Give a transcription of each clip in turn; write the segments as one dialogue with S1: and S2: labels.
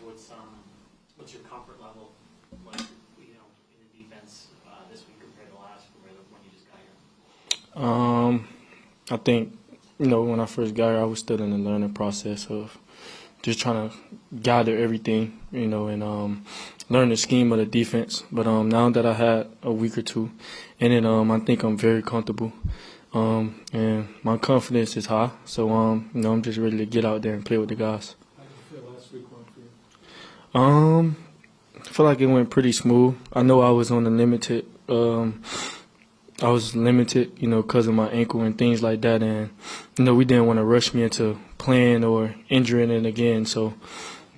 S1: what's your comfort level like, in the defense this week compared to last when you just got here?
S2: I think, when I first got here, I was still in the learning process of just trying to gather everything, and learn the scheme of the defense. But now that I had a week or two in it, I think I'm very comfortable. And my confidence is high. So, I'm just ready to get out there and play with the guys.
S3: How did you feel last week went for you?
S2: I feel like it went pretty smooth. I know I was on the limited. I was limited, because of my ankle and things like that. And, we didn't want to rush me into playing or injuring it again. So,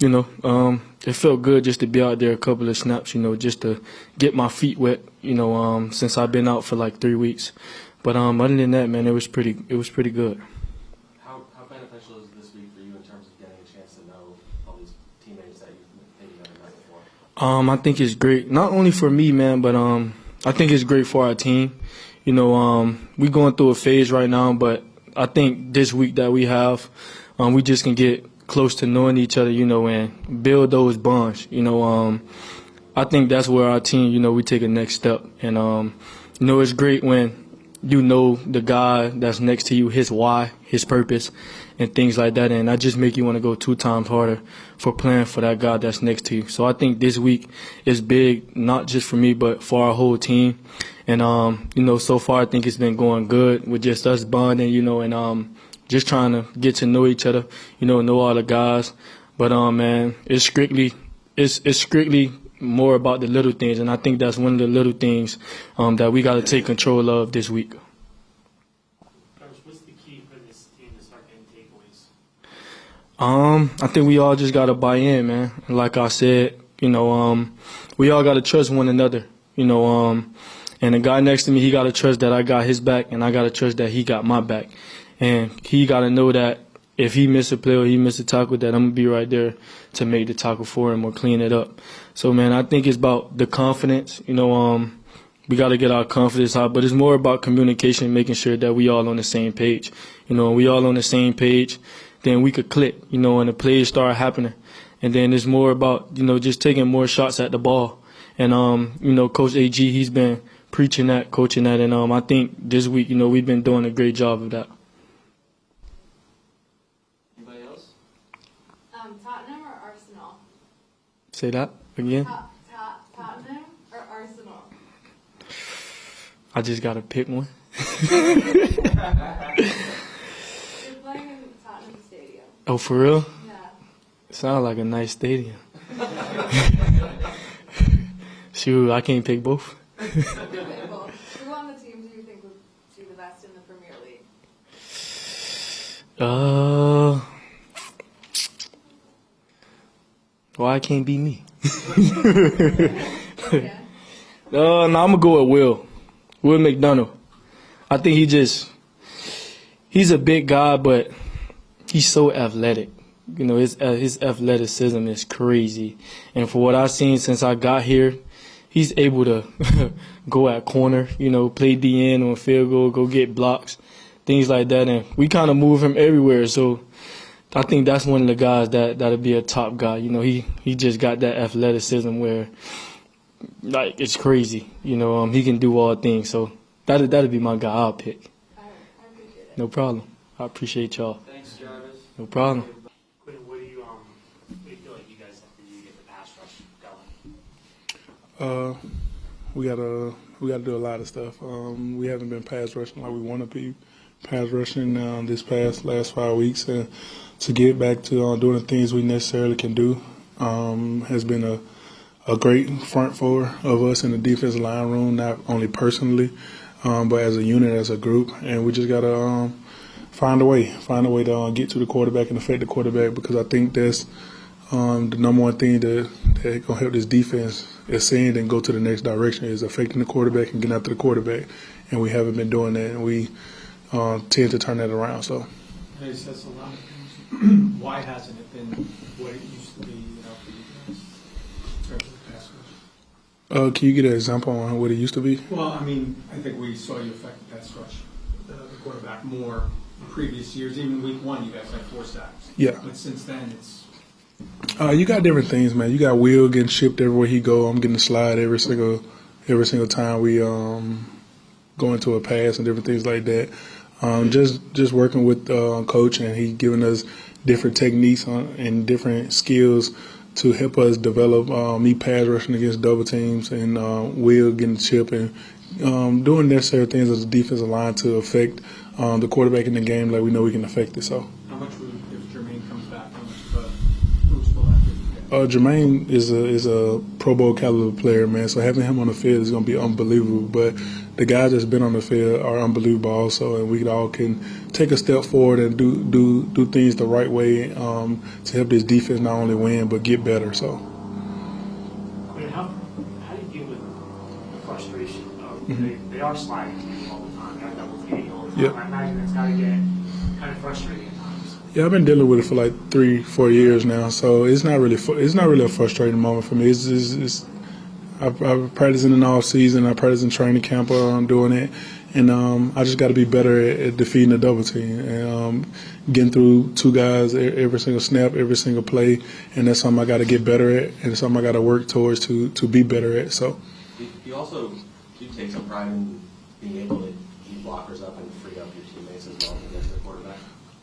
S2: it felt good just to be out there a couple of snaps, just to get my feet wet, since I've been out for like 3 weeks. But other than that, man, it was pretty good.
S4: How beneficial is this week for you in terms of getting a chance to know all these teammates that you've maybe never met before?
S2: I think it's great, not only for me, man, but I think it's great for our team. We going through a phase right now, but I think this week that we have, we just can get close to knowing each other, and build those bonds. I think that's where our team, we take a next step. And, it's great when you know the guy that's next to you, his why, his purpose, and things like that. And that just make you want to go 2 times harder for playing for that guy that's next to you. So I think this week is big, not just for me, but for our whole team. And, so far I think it's been going good with just us bonding, and just trying to get to know each other, know all the guys. But, man, it's strictly more about the little things, and I think that's one of the little things that we got to take control of this week.
S1: What's the key for this team to start getting takeaways?
S2: I think we all just got to buy in, man. Like I said, we all got to trust one another, and the guy next to me, he got to trust that I got his back, and I got to trust that he got my back. And he got to know that if he miss a play or he miss a tackle, that I'm going to be right there to make the tackle for him or clean it up. So, man, I think it's about the confidence. We got to get our confidence high, but it's more about communication, making sure that we all on the same page. We all on the same page, then we could click, and the plays start happening. And then it's more about, just taking more shots at the ball. And, Coach AG, he's been preaching that, coaching that, and I think this week, we've been doing a great job of that.
S4: Anybody else?
S5: Tottenham or Arsenal?
S2: Say that again.
S5: Tottenham or Arsenal?
S2: I just got to pick one.
S5: You're playing in Tottenham Stadium.
S2: Oh, for real?
S5: Yeah.
S2: Sounds like a nice stadium. Shoot, I can't pick both.
S5: Okay, well, who on the team do you think would do the best in the Premier League?
S2: Why it can't be me?
S5: Okay.
S2: No, I'm going to go with Will McDonough. I think he's a big guy, but he's so athletic. His athleticism is crazy. And for what I've seen since I got here, he's able to go at corner, play DN on field goal, go get blocks, things like that. And we kind of move him everywhere. So I think that's one of the guys that'll be a top guy. He just got that athleticism where, like, it's crazy. He can do all things. So that'll be my guy I'll pick.
S5: I appreciate it.
S2: No problem. I appreciate y'all.
S4: Thanks, Jarvis.
S2: No problem.
S1: Quinnen, what do you feel like you guys have to do to get the pass rush going?
S3: We gotta do a lot of stuff. We haven't been pass rushing like we want to be pass rushing this last 5 weeks, and to get back to doing the things we necessarily can do has been a great front four of us in the defensive line room, not only personally, but as a unit, as a group, and we just gotta find a way to get to the quarterback and affect the quarterback, because I think that's the number one thing that gonna help this defense ascend and go to the next direction is affecting the quarterback and getting after the quarterback, and we haven't been doing that, and we tend to turn that around. So.
S6: He says a lot of things. Why hasn't it been what it used to be, for you guys in terms of the pass rush?
S3: Can you get an example on what it used to be?
S6: Well, I think we saw you affect the pass rush, the quarterback more in previous years. Even week 1, you guys had 4 sacks.
S3: Yeah.
S6: But since then,
S3: You got different things, man. You got Will getting shipped everywhere he go. I'm getting a slide every single time we go into a pass and different things like that. Just working with coach, and he giving us different techniques and different skills to help us develop me pass rushing against double teams, and Will getting chip and doing necessary things as a defensive line to affect the quarterback in the game like we know we can affect it. So.
S6: How much would, if Jermaine comes back, how much of a boost will that give?
S3: Jermaine is a Pro Bowl caliber player, man. So having him on the field is going to be unbelievable. But the guys that's been on the field are unbelievable also, and we all can take a step forward and do things the right way to help this defense not only win but get better. So.
S1: I mean, how do you deal with the frustration? They are sliding all the time. They're double teaming all the time.
S3: Yep.
S1: I imagine it's got to get kind of frustrating at times.
S3: Yeah, I've been dealing with it for like 3-4 years now, so it's not really a frustrating moment for me. I've practiced in the off season, I practiced in training camp on doing it, and I just got to be better at defeating the double team and getting through two guys every single snap, every single play, and that's something I got to get better at, and it's something I got to work towards to be better at. So.
S4: You also do take some pride in being able to keep blockers up and free up your teammates as well against the quarterback.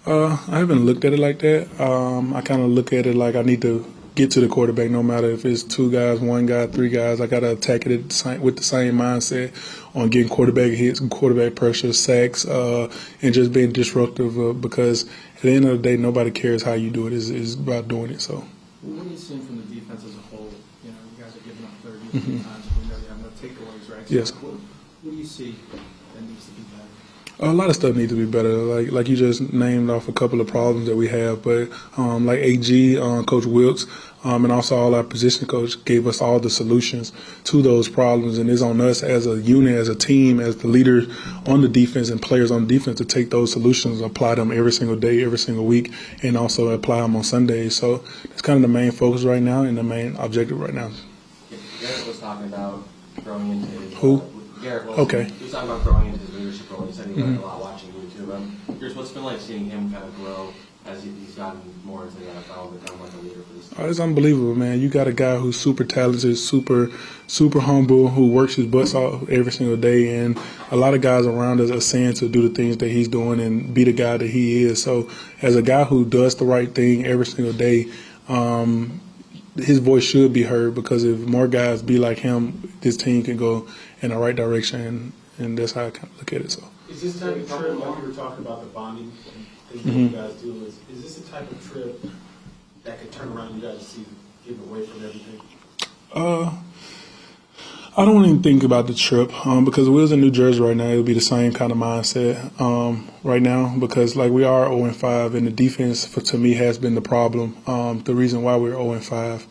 S3: I haven't looked at it like that. I kind of look at it like I need to get to the quarterback no matter if it's two guys, one guy, three guys. I got to attack it with the same mindset on getting quarterback hits, quarterback pressure, sacks, and just being disruptive because at the end of the day, nobody cares how you do it. It's about doing it. So.
S6: What are you seeing from the defense as a whole? You know, you guys are giving up 30 times, and we know you have no takeaways, right? So
S3: Yes.
S6: What do you see that needs to be better?
S3: A lot of stuff needs to be better. Like you just named off a couple of problems that we have, but like AG, Coach Wilkes, and also all our position coach gave us all the solutions to those problems, and it's on us as a unit, as a team, as the leaders on the defense and players on defense to take those solutions, apply them every single day, every single week, and also apply them on Sundays. So that's kind of the main focus right now and the main objective right now.
S4: Garrett was talking about growing into his
S3: Who?
S4: Garrett Wilson.
S3: Okay.
S4: He was talking about growing into his leadership role. He said he learned a lot watching you too. I'm curious what's been like seeing him kind of grow as he's gotten more into the NFL and become like a leader for this team.
S3: It's unbelievable, man. You got a guy who's super talented, super humble, who works his butts off every single day, and a lot of guys around us are saying to do the things that he's doing and be the guy that he is. So as a guy who does the right thing every single day, his voice should be heard, because if more guys be like him, this team can go in the right direction, and that's how I kind of look at it. So.
S6: Is this type of trip, like you were talking about the bonding thing that you guys do, is this the type of trip that could turn around you guys to see, give away from everything?
S3: I don't even think about the trip because if we was in New Jersey right now, it would be the same kind of mindset right now, because like we are 0-5, and the defense to me has been the problem, the reason why we're 0-5.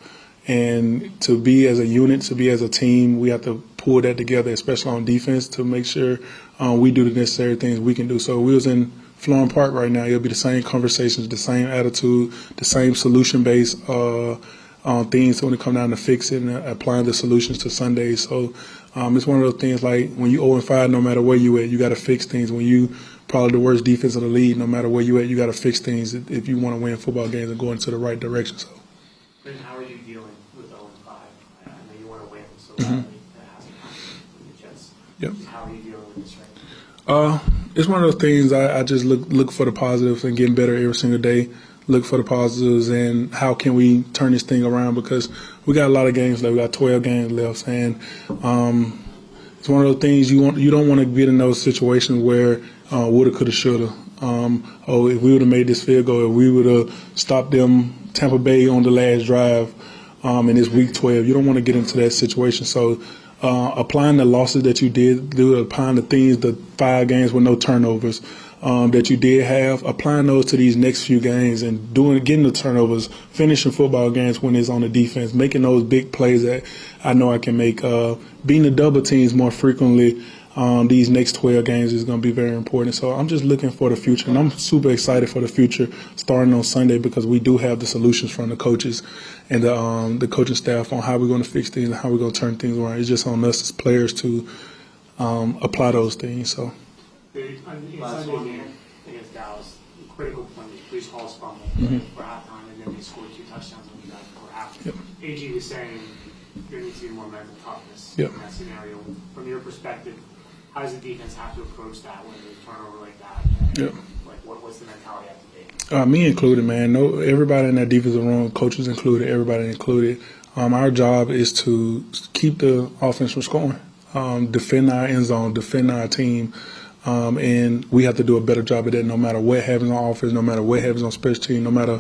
S3: And to be as a unit, to be as a team, we have to pull that together, especially on defense, to make sure we do the necessary things we can do. So if we was in Florham Park right now, it'll be the same conversations, the same attitude, the same solution-based things when it comes down to fixing and applying the solutions to Sundays. So it's one of those things like when you 0-5, no matter where you at, you got to fix things. When you probably the worst defense in the league, no matter where you at, you got to fix things if you want to win football games and go into the right direction. So.
S1: And how are you dealing with 0-5? I know you want to win, so that hasn't happened with the Jets.
S3: Yep.
S1: How are you dealing with this right now?
S3: It's one of those things I just look for the positives and getting better every single day. Look for the positives and how can we turn this thing around, because we got a lot of games left. We got 12 games left, and it's one of those things you don't want to get in those situations where woulda, coulda, shoulda. If we would have made this field goal, if we would have stopped them Tampa Bay on the last drive in this week 12, you don't want to get into that situation. So applying the losses that you did do, applying the things, the 5 games with no turnovers that you did have, applying those to these next few games and getting the turnovers, finishing football games when it's on the defense, making those big plays that I know I can make, beating the double teams more frequently. These next 12 games is going to be very important. So I'm just looking for the future, and I'm super excited for the future starting on Sunday, because we do have the solutions from the coaches and the coaching staff on how we're going to fix things and how we're going to turn things around. It's just on us as players to apply those things. So.
S1: In Sunday's game against Dallas, critical point, Brees Hall's fumble for halftime, and then they scored 2 touchdowns on AG was saying there needs to be more mental toughness
S3: Yep.
S1: in that scenario. From your perspective, how does the defense have to approach that when there's turnover like that? And,
S3: Yep.
S1: like, what's the mentality have to be?
S3: Me included, man. No, everybody in that defensive room, coaches included, everybody included. Our job is to keep the offense from scoring, defend our end zone, defend our team, and we have to do a better job of that. No matter what happens on offense, no matter what happens on special team, no matter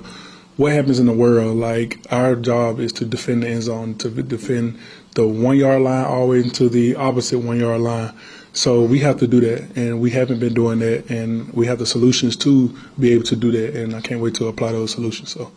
S3: what happens in the world, like our job is to defend the end zone, to defend the 1 yard line all the way into the opposite 1 yard line. So we have to do that, and we haven't been doing that, and we have the solutions to be able to do that, and I can't wait to apply those solutions. So.